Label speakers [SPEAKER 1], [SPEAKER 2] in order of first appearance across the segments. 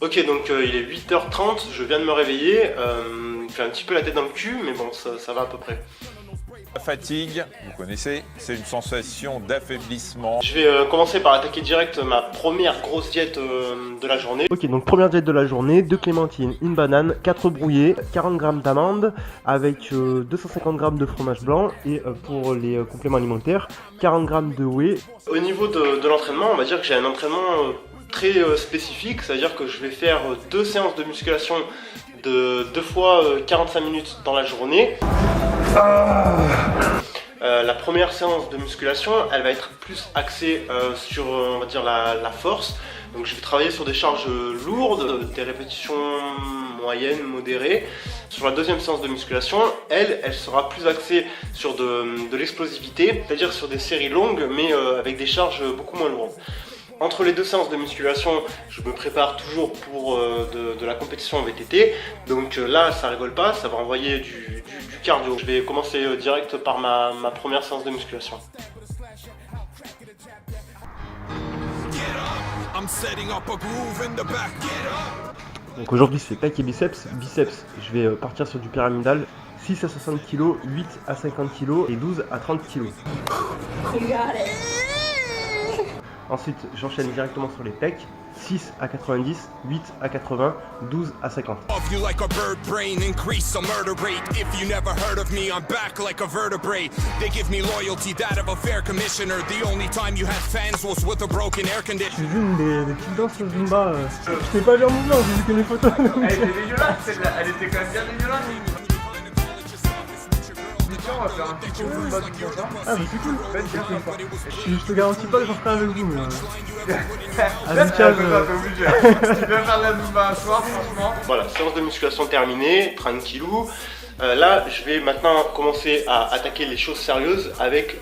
[SPEAKER 1] Ok, donc il est 8h30, je viens de me réveiller, il fait un petit peu la tête dans le cul, mais bon, ça va à peu près.
[SPEAKER 2] La fatigue, vous connaissez, c'est une sensation d'affaiblissement.
[SPEAKER 1] Je vais commencer par attaquer direct ma première grosse diète de la journée.
[SPEAKER 3] Ok, donc première diète de la journée, 2 clémentines, une banane, 4 brouillés, 40 g d'amandes avec 250 g de fromage blanc et pour les compléments alimentaires, 40 g de whey.
[SPEAKER 1] Au niveau de l'entraînement, on va dire que j'ai un entraînement très spécifique, c'est-à-dire que je vais faire 2 séances de musculation de 2 fois 45 minutes dans la journée. La première séance de musculation, elle va être plus axée sur on va dire la force. Donc je vais travailler sur des charges lourdes, des répétitions moyennes, modérées. Sur la deuxième séance de musculation, elle sera plus axée sur de l'explosivité, c'est-à-dire sur des séries longues mais avec des charges beaucoup moins lourdes. Entre les deux séances de musculation, je me prépare toujours pour de la compétition en VTT. Donc là, ça rigole pas, ça va envoyer du cardio. Je vais commencer direct par ma première séance de musculation.
[SPEAKER 3] Donc aujourd'hui c'est pec et biceps. Biceps, je vais partir sur du pyramidal, 6 à 60 kg, 8 à 50 kg et 12 à 30 kg. Ensuite, j'enchaîne directement sur les pecs, 6 à 90, 8 à 80, 12 à 50. J'ai vu des petites danses Zumba, je t'ai pas vu en mouvement, j'ai vu que les photos.
[SPEAKER 4] Elle était dégueulasse celle-là, elle était quand même bien dégueulasse. On va faire un petit tour de bas du concert.
[SPEAKER 3] Ah mais c'est cool. Je te garantis pas que j'en ferai avec vous mais
[SPEAKER 4] Là, t'es obligé. Si tu viens faire de la Zumba un soir, franchement.
[SPEAKER 1] Voilà, séance de musculation terminée, tranquillou. Là, je vais maintenant commencer à attaquer les choses sérieuses avec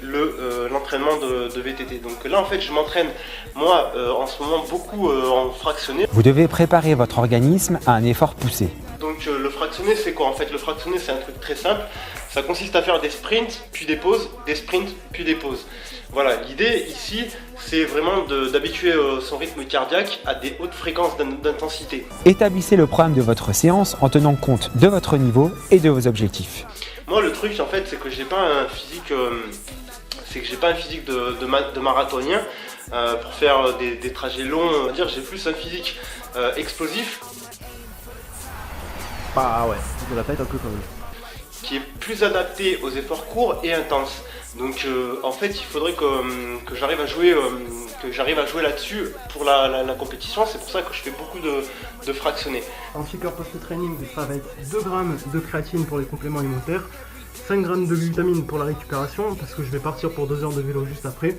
[SPEAKER 1] l'entraînement de VTT. Donc là, en fait, je m'entraîne, moi, en ce moment, beaucoup en fractionné.
[SPEAKER 5] Vous devez préparer votre organisme à un effort poussé.
[SPEAKER 1] Donc le fractionné, c'est quoi? En fait, le fractionné, c'est un truc très simple. Ça consiste à faire des sprints, puis des pauses, des sprints, puis des pauses. Voilà, l'idée ici, c'est vraiment d'habituer son rythme cardiaque à des hautes fréquences d'intensité.
[SPEAKER 5] Établissez le programme de votre séance en tenant compte de votre niveau et de vos objectifs.
[SPEAKER 1] Moi, le truc, en fait, c'est que j'ai pas un physique, de marathonien pour faire des trajets longs. On va dire, j'ai plus un physique explosif.
[SPEAKER 3] Ah ouais, de la tête un peu quand même.
[SPEAKER 1] Qui est plus adapté aux efforts courts et intenses. Donc en fait il faudrait que j'arrive à jouer là-dessus pour la compétition. C'est pour ça que je fais beaucoup de fractionnés.
[SPEAKER 3] En shaker post-training, ça va être 2 g de créatine pour les compléments alimentaires, 5 g de glutamine pour la récupération parce que je vais partir pour 2 heures de vélo juste après.